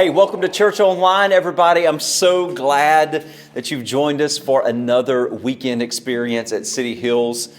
Hey, welcome to Church Online, everybody. I'm so glad that you've joined us for another weekend experience at City Hills.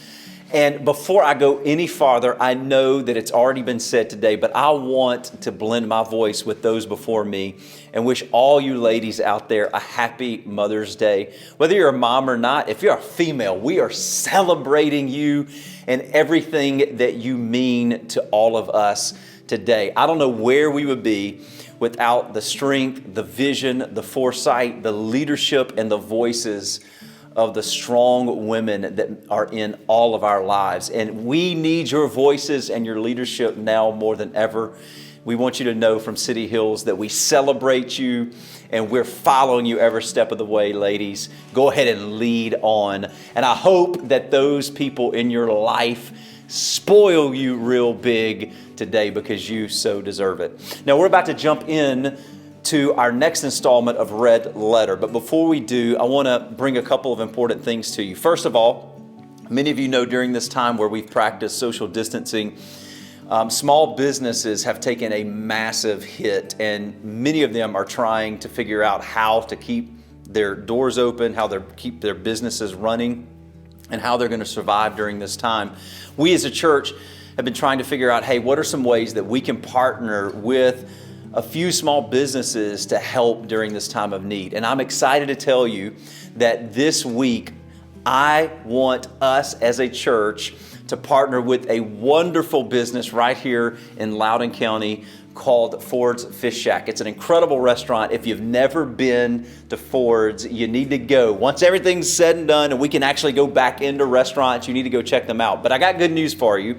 And before I go any farther, I know that it's already been said today, but I want to blend my voice with those before me and wish all you ladies out there a happy Mother's Day. Whether you're a mom or not, if you're a female, we are celebrating you and everything that you mean to all of us today. I don't know where we would be without the strength, the vision, the foresight, the leadership, and the voices of the strong women that are in all of our lives. And we need your voices and your leadership now more than ever. We want you to know from City Hills that we celebrate you and we're following you every step of the way, ladies. Go ahead and lead on. And I hope that those people in your life spoil you real big today because you so deserve it. Now we're about to jump in to our next installment of Red Letter. But before we do, I want to bring a couple of important things to you. First of all, many of you know during this time where we've practiced social distancing, small businesses have taken a massive hit, and many of them are trying to figure out how to keep their doors open, how to keep their businesses running, and how they're going to survive during this time. We as a church have been trying to figure out, hey, what are some ways that we can partner with a few small businesses to help during this time of need. And I'm excited to tell you that this week, I want us as a church to partner with a wonderful business right here in Loudoun County called Ford's Fish Shack. It's an incredible restaurant. If you've never been to Ford's, you need to go. Once everything's said and done and we can actually go back into restaurants, you need to go check them out. But I got good news for you.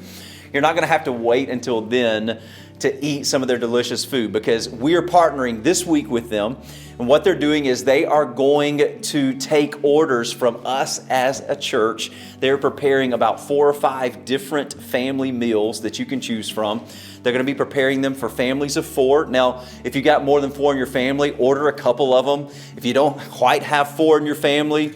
You're not going to have to wait until then to eat some of their delicious food, because we are partnering this week with them. And what they're doing is they are going to take orders from us as a church. They're preparing about 4 or 5 different family meals that you can choose from. They're going to be preparing them for families of 4. Now, if you got more than 4 in your family, order a couple of them. If you don't quite have 4 in your family,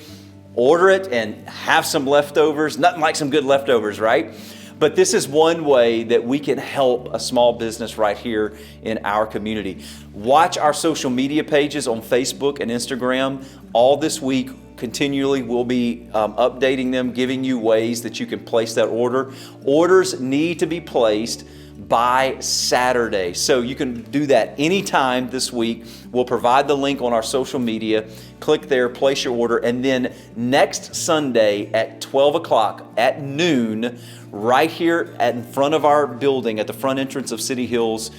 order it and have some leftovers. Nothing like some good leftovers, right? But this is one way that we can help a small business right here in our community. Watch our social media pages on Facebook and Instagram. All this week, continually, we'll be updating them, giving you ways that you can place that order. Orders need to be placed by Saturday. So you can do that anytime this week. We'll provide the link on our social media. Click there, place your order, and then next Sunday at 12 o'clock at noon, right here in front of our building at the front entrance of City Hills,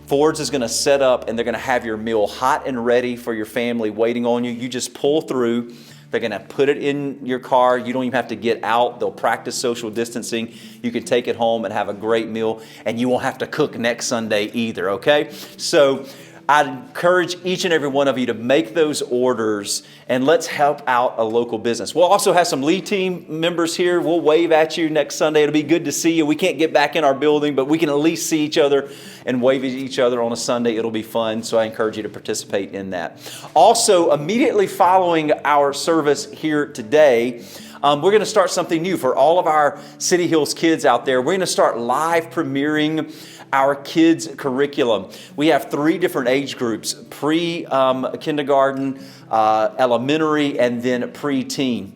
Ford's is going to set up and they're going to have your meal hot and ready for your family waiting on you. You just pull through. They're going to put it in your car. You don't even have to get out. They'll practice social distancing. You can take it home and have a great meal, and you won't have to cook next Sunday either, okay? So I'd encourage each and every one of you to make those orders, and let's help out a local business. We'll also have some lead team members here. We'll wave at you next Sunday. It'll be good to see you. We can't get back in our building, but we can at least see each other and wave at each other on a Sunday. It'll be fun, so I encourage you to participate in that. Also, immediately following our service here today, we're going to start something new for all of our City Hills kids out there. We're going to start live premiering our kids' curriculum. We have 3 different age groups: pre-kindergarten, elementary, and then pre-teen.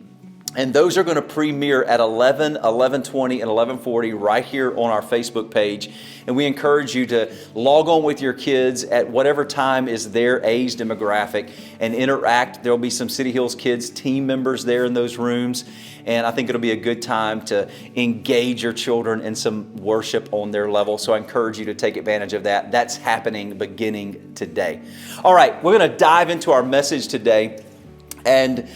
And those are going to premiere at 11, 11:20, and 11:40 right here on our Facebook page. And we encourage you to log on with your kids at whatever time is their age demographic and interact. There'll be some City Hills Kids team members there in those rooms. And I think it'll be a good time to engage your children in some worship on their level. So I encourage you to take advantage of that. That's happening beginning today. All right, we're going to dive into our message today. And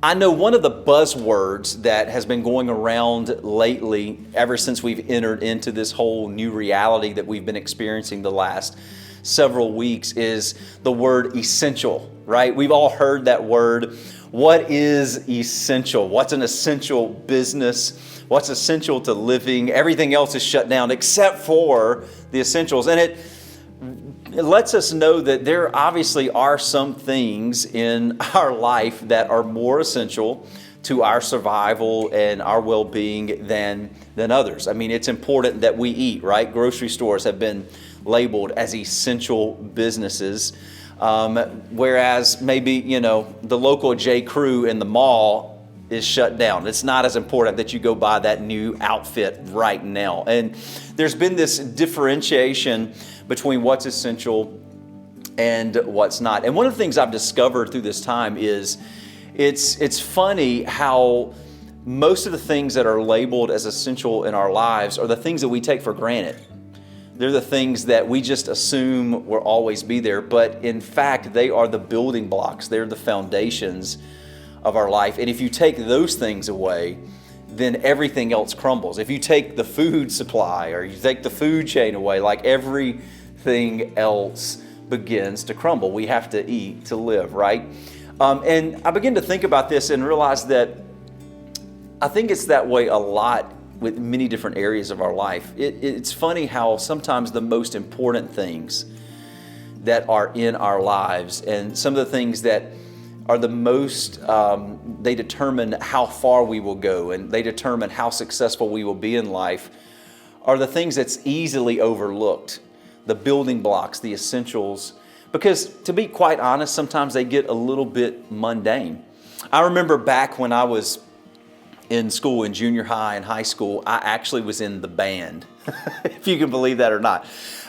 I know one of the buzzwords that has been going around lately, ever since we've entered into this whole new reality that we've been experiencing the last several weeks, is the word essential, right? We've all heard that word. What is essential? What's an essential business? What's essential to living? Everything else is shut down except for the essentials. And it lets us know that there obviously are some things in our life that are more essential to our survival and our well-being than others. I mean, it's important that we eat, right? Grocery stores have been labeled as essential businesses. Whereas maybe, the local J. Crew in the mall is shut down. It's not as important that you go buy that new outfit right now. And there's been this differentiation between what's essential and what's not. And one of the things I've discovered through this time is it's funny how most of the things that are labeled as essential in our lives are the things that we take for granted. They're the things that we just assume will always be there, but in fact, they are the building blocks. They're the foundations of our life. And if you take those things away, then everything else crumbles. If you take the food supply or you take the food chain away, like everything else begins to crumble. We have to eat to live, right? And I begin to think about this and realize that I think it's that way a lot with many different areas of our life. It's funny how sometimes the most important things that are in our lives and some of the things that are the most, they determine how far we will go and they determine how successful we will be in life, are the things that's easily overlooked, the building blocks, the essentials, because to be quite honest, sometimes they get a little bit mundane. I remember back when I was in school, in junior high and high school, I actually was in the band, if you can believe that or not.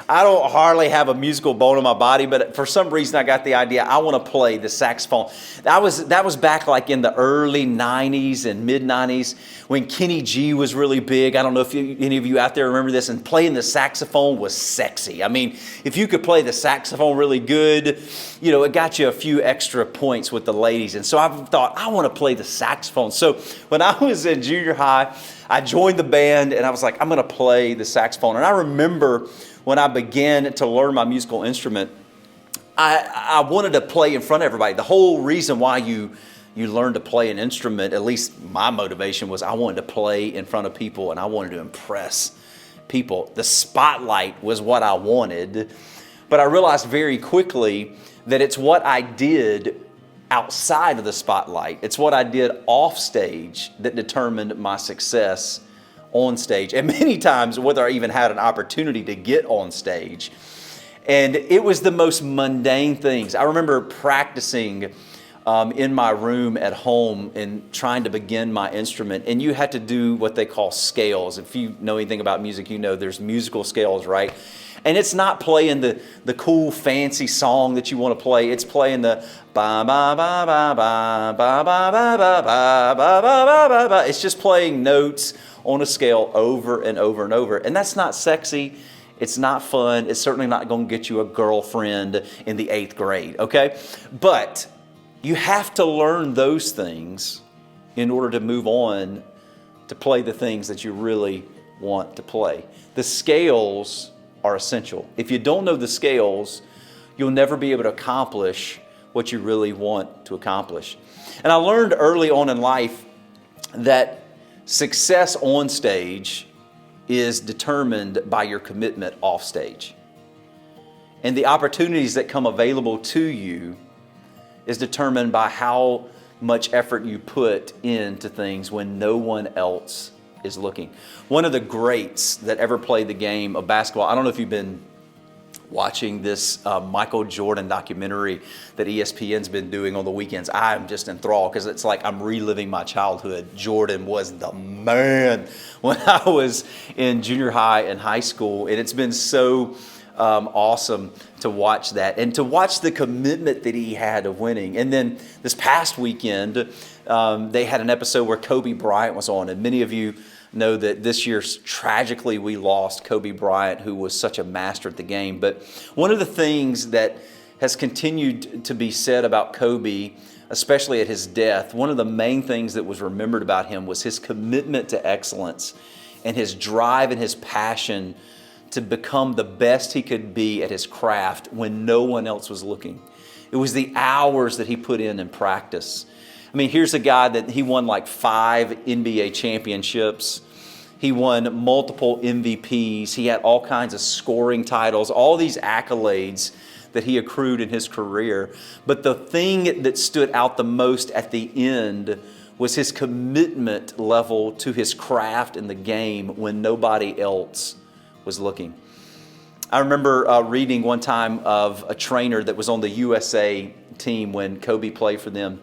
I don't hardly have a musical bone in my body, but for some reason I got the idea I want to play the saxophone. That was back like in the early 90s and mid 90s when Kenny G was really big. I don't know if any of you out there remember this, and playing the saxophone was sexy. I mean, if you could play the saxophone really good, it got you a few extra points with the ladies. And so I thought, I want to play the saxophone. So when I was in junior high, I joined the band and I was like, I'm going to play the saxophone. And I remember when I began to learn my musical instrument, I wanted to play in front of everybody. The whole reason why you learn to play an instrument, at least my motivation, was I wanted to play in front of people and I wanted to impress people. The spotlight was what I wanted, but I realized very quickly that it's what I did outside of the spotlight. It's what I did off stage that determined my success on stage, and many times whether I even had an opportunity to get on stage. And it was the most mundane things. I remember practicing in my room at home and trying to begin my instrument, and you had to do what they call scales. If you know anything about music, there's musical scales, right? And it's not playing the cool fancy song that you want to play. It's playing the ba ba ba ba ba ba ba ba ba ba ba ba ba ba. It's just playing notes on a scale over and over and over. And that's not sexy. It's not fun. It's certainly not going to get you a girlfriend in the 8th grade, okay? But you have to learn those things in order to move on to play the things that you really want to play. The scales are essential. If you don't know the scales, you'll never be able to accomplish what you really want to accomplish. And I learned early on in life that success on stage is determined by your commitment off stage. And the opportunities that come available to you is determined by how much effort you put into things when no one else is looking. One of the greats that ever played the game of basketball, I don't know if you've been watching this Michael Jordan documentary that ESPN's been doing on the weekends. I'm just enthralled because it's like I'm reliving my childhood. Jordan was the man when I was in junior high and high school, and it's been so awesome to watch that and to watch the commitment that he had of winning. And then this past weekend, they had an episode where Kobe Bryant was on, and many of you know that this year, tragically, we lost Kobe Bryant, who was such a master at the game. But one of the things that has continued to be said about Kobe, especially at his death, one of the main things that was remembered about him was his commitment to excellence and his drive and his passion to become the best he could be at his craft when no one else was looking. It was the hours that he put in practice. I mean, here's a guy that he won like 5 NBA championships. He won multiple MVPs. He had all kinds of scoring titles, all these accolades that he accrued in his career. But the thing that stood out the most at the end was his commitment level to his craft and the game when nobody else was looking. I remember reading one time of a trainer that was on the USA team when Kobe played for them.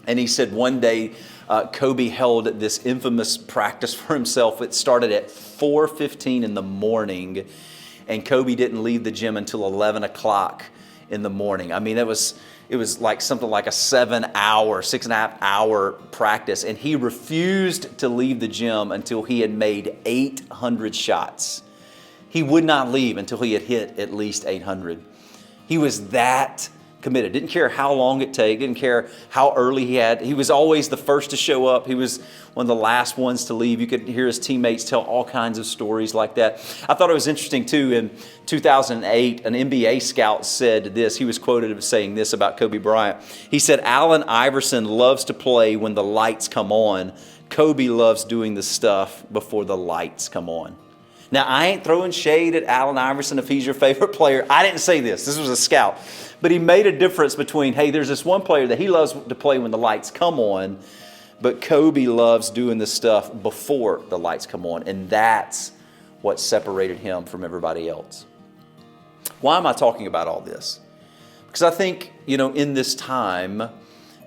And he said one day Kobe held this infamous practice for himself. It started at 4:15 in the morning, and Kobe didn't leave the gym until 11 o'clock in the morning. I mean, it was like something like a 7-hour, 6.5-hour practice, and he refused to leave the gym until he had made 800 shots. He would not leave until he had hit at least 800. He was that committed. Didn't care how long it took, didn't care how early he was always the first to show up. He was one of the last ones to leave. You could hear his teammates tell all kinds of stories like that. I thought it was interesting too, in 2008, an NBA scout said this. He was quoted as saying this about Kobe Bryant. He said, "Allen Iverson loves to play when the lights come on. Kobe loves doing the stuff before the lights come on." Now, I ain't throwing shade at Allen Iverson if he's your favorite player. I didn't say this. This was a scout. But he made a difference between, hey, there's this one player that he loves to play when the lights come on, but Kobe loves doing the stuff before the lights come on. And that's what separated him from everybody else. Why am I talking about all this? Because I think, in this time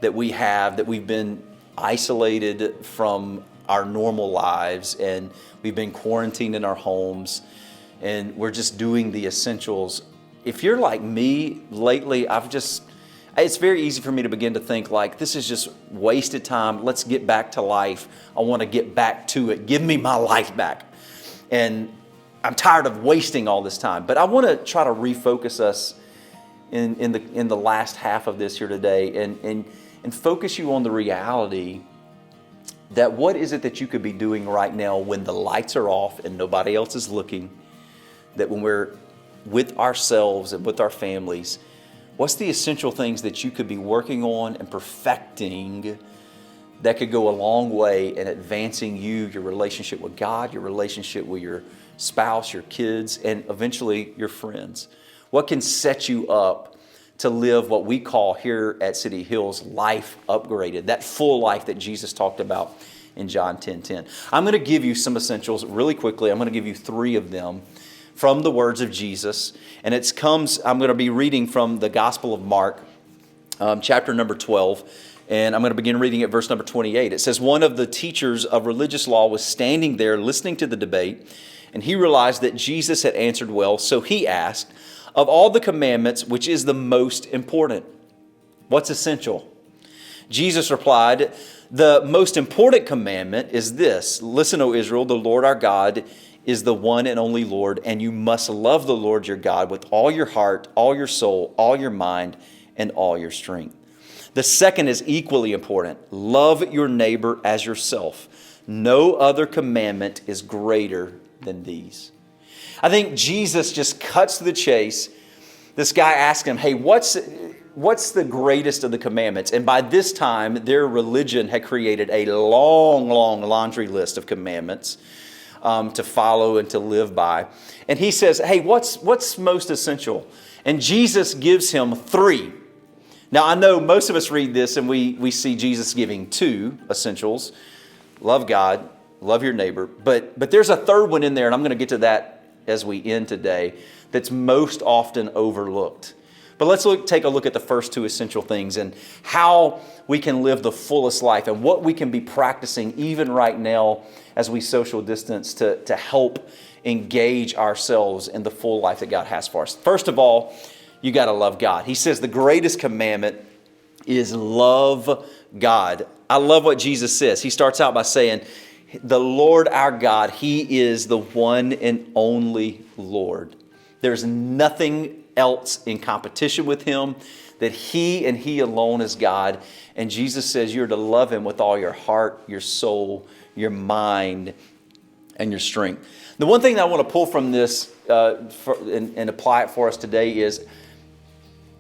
that we've been isolated from our normal lives, and we've been quarantined in our homes, and we're just doing the essentials. If you're like me lately, it's very easy for me to begin to think like, this is just wasted time. Let's get back to life. I want to get back to it. Give me my life back. And I'm tired of wasting all this time. But I want to try to refocus us in the last half of this here today, and focus you on the reality that what is it that you could be doing right now when the lights are off and nobody else is looking, that when we're with ourselves and with our families, what's the essential things that you could be working on and perfecting that could go a long way in advancing your relationship with God, your relationship with your spouse, your kids, and eventually your friends? What can set you up to live what we call here at City Hills life upgraded, that full life that Jesus talked about in John 10:10. I'm going to give you some essentials really quickly. I'm going to give you 3 of them from the words of Jesus. And I'm going to be reading from the Gospel of Mark, chapter number 12. And I'm going to begin reading at verse number 28. It says, "One of the teachers of religious law was standing there listening to the debate, and he realized that Jesus had answered well. So he asked, 'Of all the commandments, which is the most important?'" What's essential? Jesus replied, "The most important commandment is this: 'Listen, O Israel, the Lord our God is the one and only Lord, and you must love the Lord your God with all your heart, all your soul, all your mind, and all your strength. The second is equally important: love your neighbor as yourself. No other commandment is greater than these.'" I think Jesus just cuts to the chase. This guy asked him, "Hey, what's the greatest of the commandments?" And by this time, their religion had created a long, long laundry list of commandments to follow and to live by. And he says, "Hey, what's most essential?" And Jesus gives him 3. Now, I know most of us read this and we see Jesus giving 2 essentials: love God, love your neighbor. But there's a third one in there, and I'm going to get to that as we end today, that's most often overlooked. But let's take a look at the first 2 essential things and how we can live the fullest life and what we can be practicing even right now as we social distance to help engage ourselves in the full life that God has for us. First of all, you got to love God. He says the greatest commandment is love God. I love what Jesus says. He starts out by saying, the Lord our God, He is the one and only Lord. There's nothing else in competition with Him, that He and He alone is God. And Jesus says you're to love Him with all your heart, your soul, your mind, and your strength. The one thing that I want to pull from this and apply it for us today is,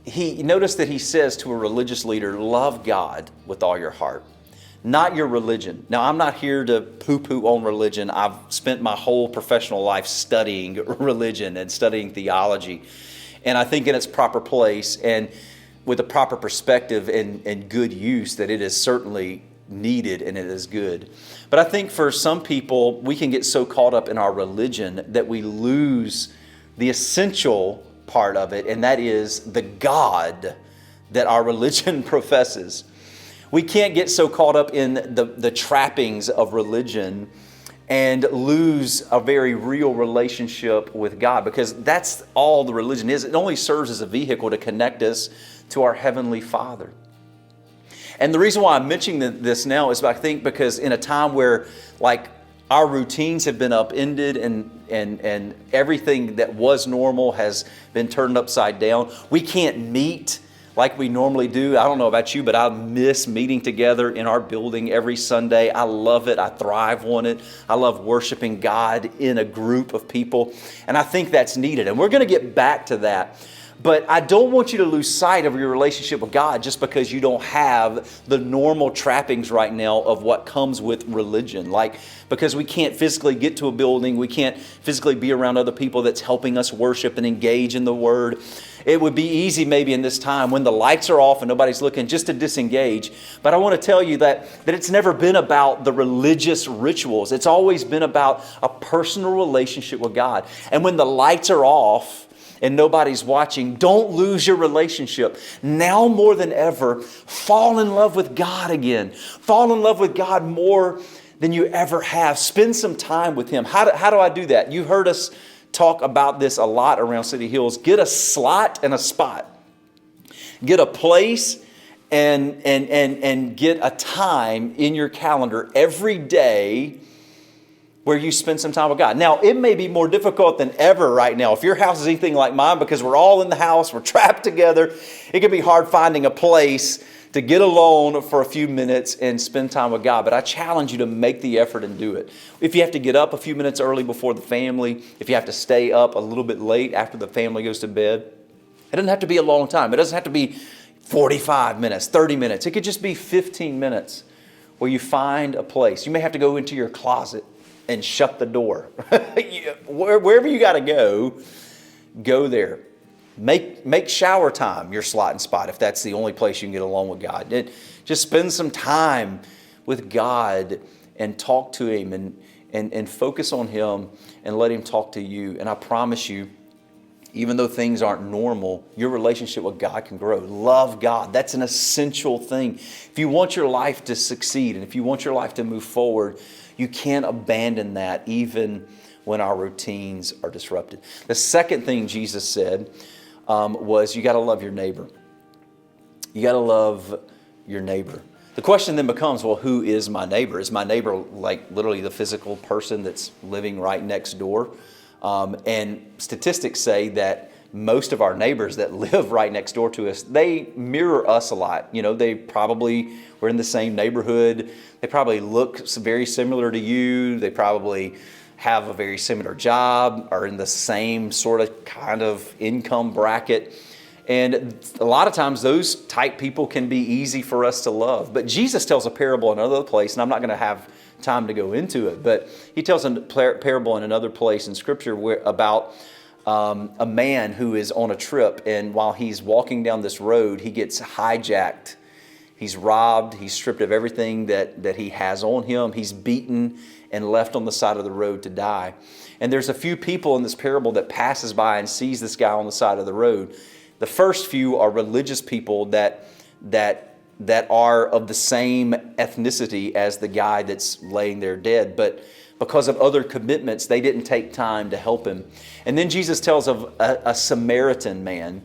notice that He says to a religious leader, love God with all your heart. Not your religion. Now, I'm not here to poo-poo on religion. I've spent my whole professional life studying religion and studying theology. And I think in its proper place and with a proper perspective and good use, that it is certainly needed and it is good. But I think for some people, we can get so caught up in our religion that we lose the essential part of it, and that is the God that our religion professes. We can't get so caught up in the trappings of religion and lose a very real relationship with God, because that's all the religion is. It only serves as a vehicle to connect us to our Heavenly Father. And the reason why I'm mentioning this now is I think because in a time where like our routines have been upended and everything that was normal has been turned upside down, we can't meet like we normally do. I don't know about you, but I miss meeting together in our building every Sunday. I love it. I thrive on it. I love worshiping God in a group of people. And I think that's needed. And we're going to get back to that. But I don't want you to lose sight of your relationship with God just because you don't have the normal trappings right now of what comes with religion. Like, because we can't physically get to a building, we can't physically be around other people that's helping us worship and engage in the Word. It would be easy maybe in this time when the lights are off and nobody's looking just to disengage. But I want to tell you that it's never been about the religious rituals. It's always been about a personal relationship with God. And when the lights are off and nobody's watching, don't lose your relationship. Now more than ever, fall in love with God again. Fall in love with God more than you ever have. Spend some time with Him. How do I do that? You heard us talk about this a lot around City Hills. Get a slot and a spot. Get a place and get a time in your calendar every day where you spend some time with God. Now, it may be more difficult than ever right now. If your house is anything like mine, because we're all in the house, we're trapped together, it can be hard finding a place to get alone for a few minutes and spend time with God. But I challenge you to make the effort and do it. If you have to get up a few minutes early before the family, if you have to stay up a little bit late after the family goes to bed, it doesn't have to be a long time. It doesn't have to be 45 minutes, 30 minutes. It could just be 15 minutes where you find a place. You may have to go into your closet and shut the door. Wherever you got to go there. Make shower time your slot and spot if that's the only place you can get alone with God. Just spend some time with God and talk to Him and focus on Him and let Him talk to you. And I promise you, even though things aren't normal, your relationship with God can grow. Love God. That's an essential thing. If you want your life to succeed and if you want your life to move forward, you can't abandon that even when our routines are disrupted. The second thing Jesus said was you got to love your neighbor. You got to love your neighbor. The question then becomes, well, who is my neighbor? Is my neighbor like literally the physical person that's living right next door? And statistics say that most of our neighbors that live right next door to us, they mirror us a lot. You know, they probably were in the same neighborhood. They probably look very similar to you. They probably have a very similar job, are in the same sort of kind of income bracket. And a lot of times those type people can be easy for us to love. But Jesus tells a parable in another place, and I'm not going to have time to go into it, but He tells a parable in another place in Scripture about a man who is on a trip, and while he's walking down this road, he gets hijacked. He's robbed. He's stripped of everything that he has on him. He's beaten and left on the side of the road to die. And there's a few people in this parable that passes by and sees this guy on the side of the road. The first few are religious people that are of the same ethnicity as the guy that's laying there dead. But because of other commitments, they didn't take time to help him. And then Jesus tells of a Samaritan man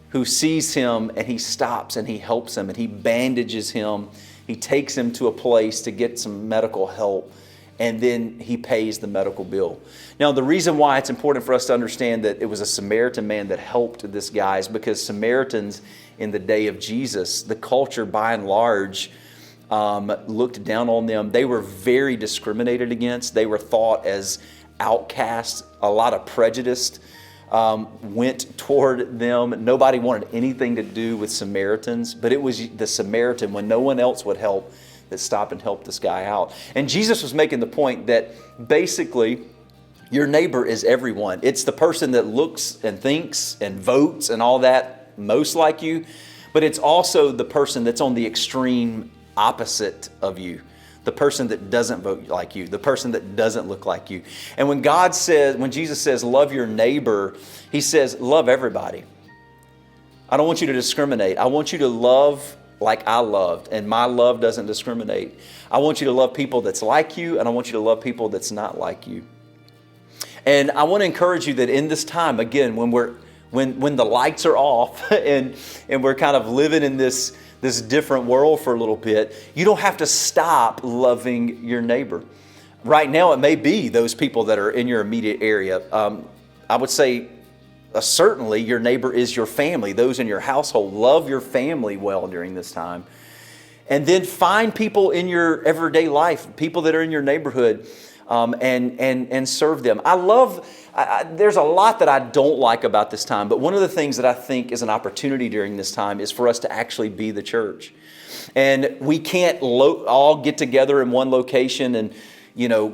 who sees him and he stops and he helps him and he bandages him. He takes him to a place to get some medical help, and then he pays the medical bill. Now, the reason why it's important for us to understand that it was a Samaritan man that helped this guy is because Samaritans in the day of Jesus, the culture by and large looked down on them. They were very discriminated against. They were thought as outcasts. A lot of prejudice went toward them. Nobody wanted anything to do with Samaritans, but it was the Samaritan, when no one else would help, that stopped and helped this guy out. And Jesus was making the point that basically your neighbor is everyone. It's the person that looks and thinks and votes and all that most like you, but it's also the person that's on the extreme opposite of you. the person that doesn't vote like you, the person that doesn't look like you. And when Jesus says, love your neighbor, he says, love everybody. I don't want you to discriminate. I want you to love like I loved, and my love doesn't discriminate. I want you to love people that's like you, and I want you to love people that's not like you. And I want to encourage you that in this time, again, when the lights are off and we're kind of living in this different world for a little bit, you don't have to stop loving your neighbor. Right now, it may be those people that are in your immediate area. I would say certainly your neighbor is your family, those in your household. Love your family well during this time. And then find people in your everyday life, people that are in your neighborhood, and serve them. There's a lot that I don't like about this time, but one of the things that I think is an opportunity during this time is for us to actually be the church. And we can't all get together in one location and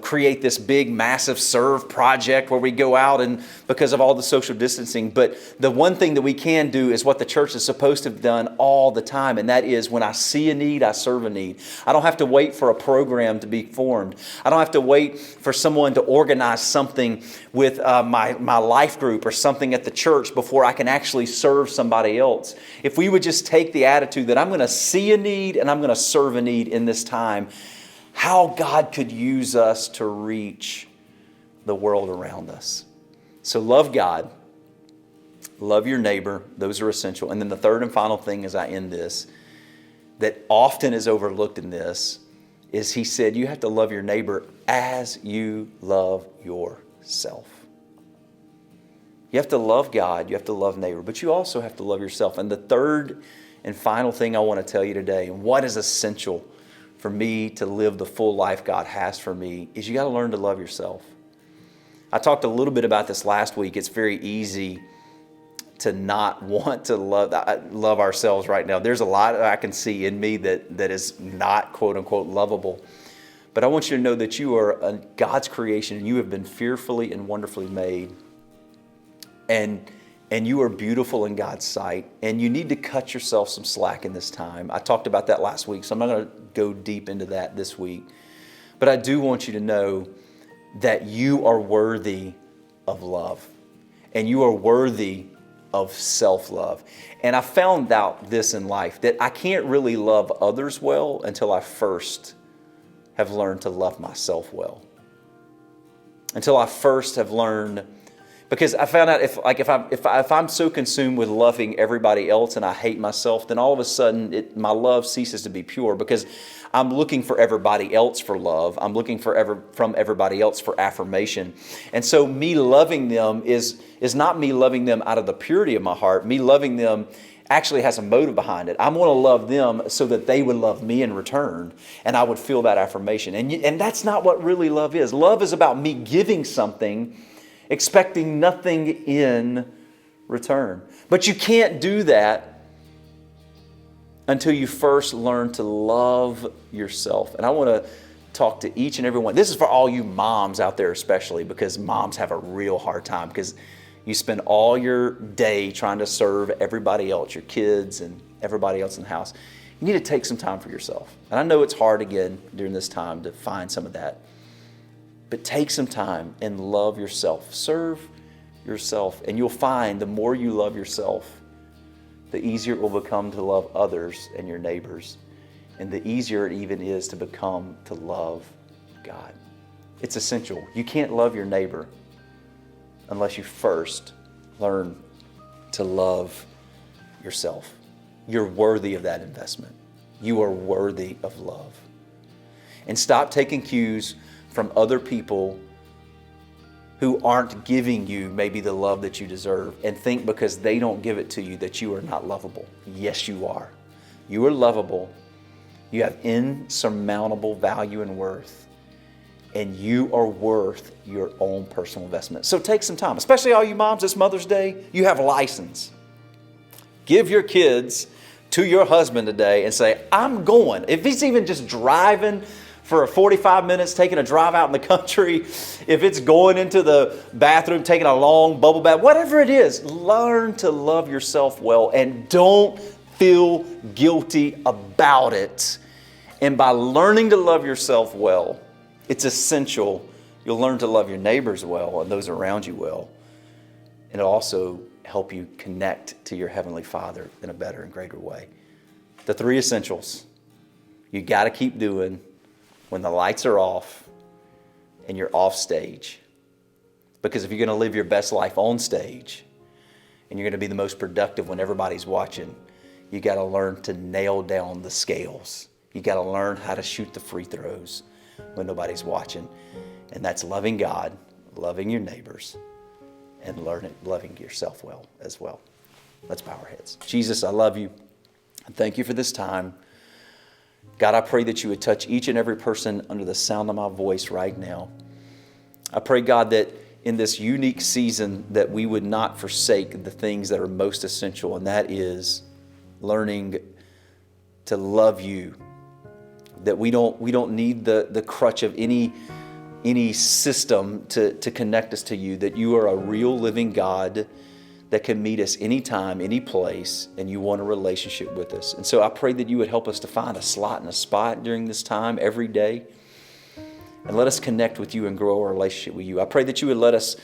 create this big, massive serve project where we go out and because of all the social distancing. But the one thing that we can do is what the church is supposed to have done all the time. And that is when I see a need, I serve a need. I don't have to wait for a program to be formed. I don't have to wait for someone to organize something with my life group or something at the church before I can actually serve somebody else. If we would just take the attitude that I'm going to see a need and I'm going to serve a need in this time, how God could use us to reach the world around us. So love God, love your neighbor. Those are essential. And then the third and final thing as I end this, that often is overlooked in this, is he said you have to love your neighbor as you love yourself. You have to love God, you have to love neighbor, but you also have to love yourself. And the third and final thing I want to tell you today, and what is essential for me to live the full life God has for me, is you got to learn to love yourself. I talked a little bit about this last week. It's very easy to not want to love ourselves right now. There's a lot I can see in me that is not quote unquote lovable. But I want you to know that you are God's creation and you have been fearfully and wonderfully made. And you are beautiful in God's sight. And you need to cut yourself some slack in this time. I talked about that last week, so I'm not going to go deep into that this week. But I do want you to know that you are worthy of love. And you are worthy of self-love. And I found out this in life, that I can't really love others well until I first have learned to love myself well. Until I first have learned. Because I found out if I'm so consumed with loving everybody else and I hate myself, then all of a sudden my love ceases to be pure, because I'm looking for everybody else for love. I'm looking from everybody else for affirmation. And so me loving them is not me loving them out of the purity of my heart. Me loving them actually has a motive behind it. I'm going to love them so that they would love me in return, and I would feel that affirmation. And that's not what really love is. Love is about me giving something, expecting nothing in return. But you can't do that until you first learn to love yourself. And I want to talk to each and every one. This is for all you moms out there especially, because moms have a real hard time, because you spend all your day trying to serve everybody else, your kids and everybody else in the house. You need to take some time for yourself. And I know it's hard again during this time to find some of that. But take some time and love yourself. Serve yourself. And you'll find the more you love yourself, the easier it will become to love others and your neighbors. And the easier it even is to become to love God. It's essential. You can't love your neighbor unless you first learn to love yourself. You're worthy of that investment. You are worthy of love. And stop taking cues from other people who aren't giving you maybe the love that you deserve, and think because they don't give it to you that you are not lovable. Yes, you are. You are lovable. You have insurmountable value and worth, and you are worth your own personal investment. So take some time, especially all you moms, this Mother's Day, you have a license. Give your kids to your husband today and say, I'm going. If he's even just driving for 45 minutes, taking a drive out in the country, if it's going into the bathroom, taking a long bubble bath, whatever it is, learn to love yourself well and don't feel guilty about it And by learning to love yourself well, it's essential you'll learn to love your neighbors well and those around you well. And it'll also help you connect to your Heavenly Father in a better and greater way. The 3 essentials you got to keep doing when the lights are off and you're off stage. Because if you're going to live your best life on stage and you're going to be the most productive when everybody's watching, you got to learn to nail down the scales. You got to learn how to shoot the free throws when nobody's watching. And that's loving God, loving your neighbors, and loving yourself well as well. Let's bow our heads. Jesus, I love you. And thank you for this time. God, I pray that you would touch each and every person under the sound of my voice right now. I pray, God, that in this unique season that we would not forsake the things that are most essential, and that is learning to love you. That we don't need the crutch of any system to connect us to you, that you are a real living God that can meet us anytime, any place, and you want a relationship with us. And so I pray that you would help us to find a slot and a spot during this time every day, and let us connect with you and grow our relationship with you. I pray that you would let us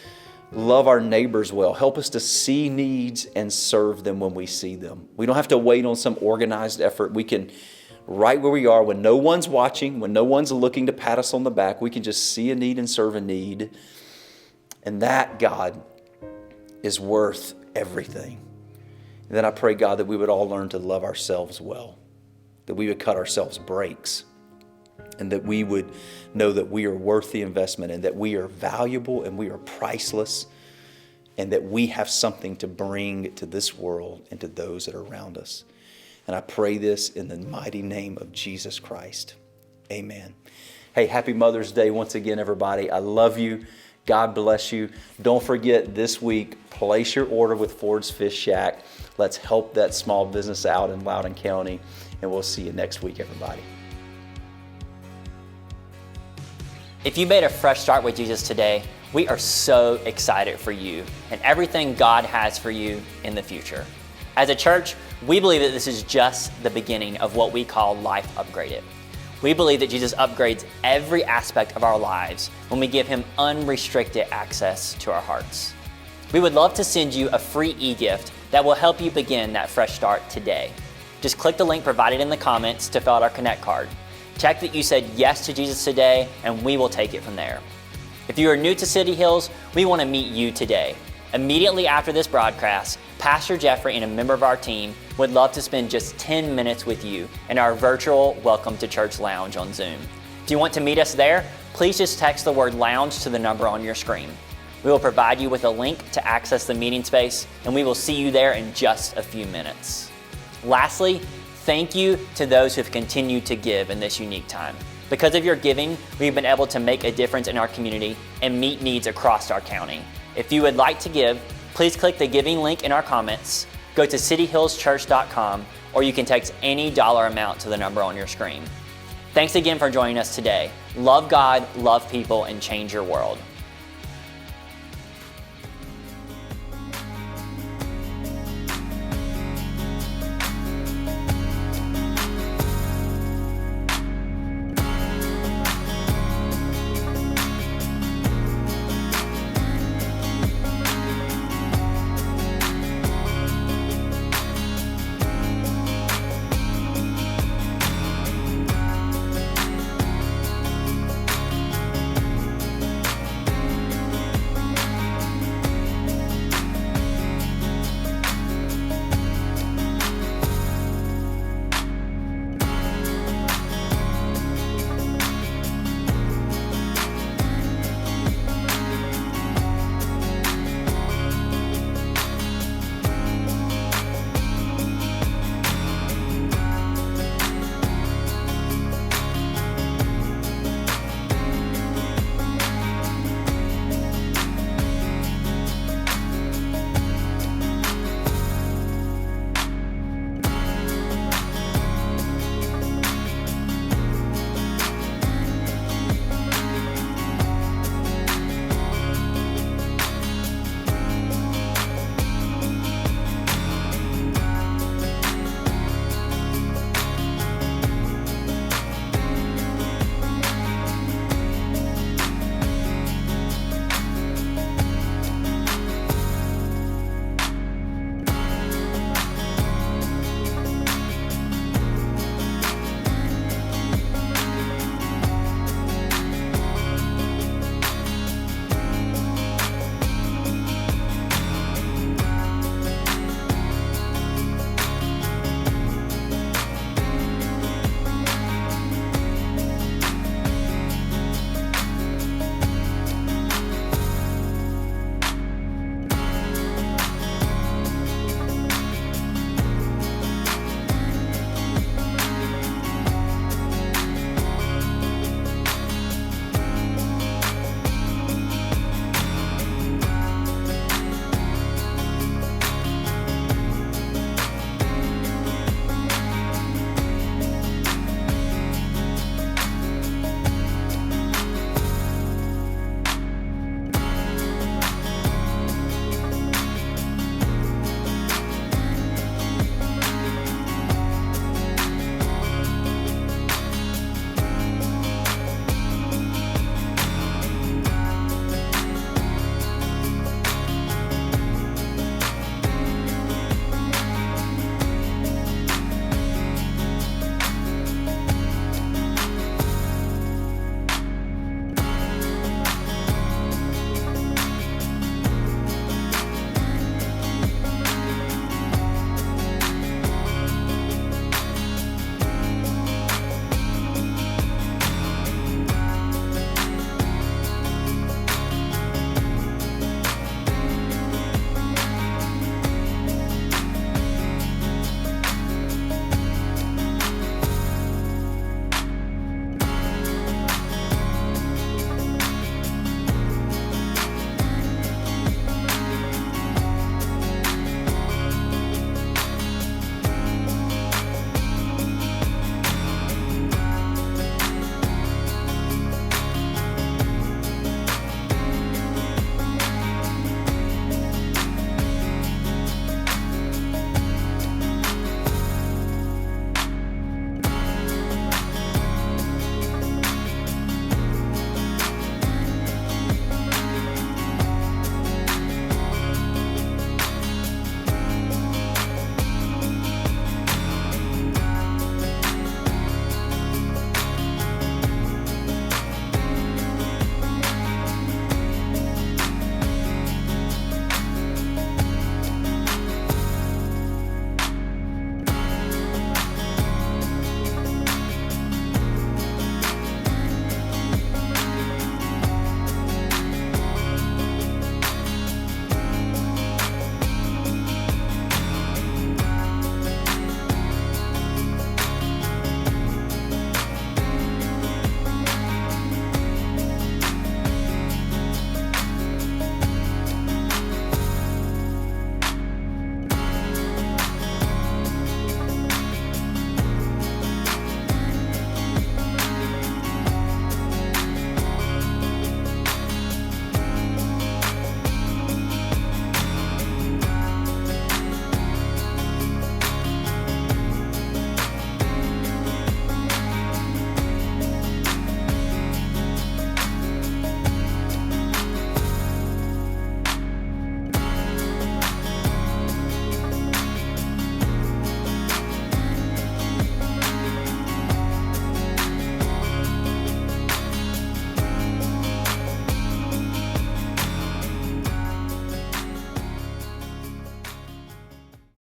love our neighbors well. Help us to see needs and serve them when we see them. We don't have to wait on some organized effort. We can, right where we are, when no one's watching, when no one's looking to pat us on the back, we can just see a need and serve a need. And that, God, is worth everything. And then I pray, God, that we would all learn to love ourselves well, that we would cut ourselves breaks, and that we would know that we are worth the investment, and that we are valuable and we are priceless, and that we have something to bring to this world and to those that are around us. And I pray this in the mighty name of Jesus Christ. Amen. Hey, happy Mother's Day once again, everybody. I love you. God bless you. Don't forget this week, place your order with Ford's Fish Shack. Let's help that small business out in Loudoun County. And we'll see you next week, everybody. If you made a fresh start with Jesus today, we are so excited for you and everything God has for you in the future. As a church, we believe that this is just the beginning of what we call Life Upgraded. We believe that Jesus upgrades every aspect of our lives when we give Him unrestricted access to our hearts. We would love to send you a free e-gift that will help you begin that fresh start today. Just click the link provided in the comments to fill out our Connect card. Check that you said yes to Jesus today, and we will take it from there. If you are new to City Hills, we want to meet you today. Immediately after this broadcast, Pastor Jeffrey and a member of our team would love to spend just 10 minutes with you in our virtual Welcome to Church Lounge on Zoom. If you want to meet us there, please just text the word lounge to the number on your screen. We will provide you with a link to access the meeting space, and we will see you there in just a few minutes. Lastly, thank you to those who have continued to give in this unique time. Because of your giving, we've been able to make a difference in our community and meet needs across our county. If you would like to give, please click the giving link in our comments, go to cityhillschurch.com, or you can text any dollar amount to the number on your screen. Thanks again for joining us today. Love God, love people, and change your world.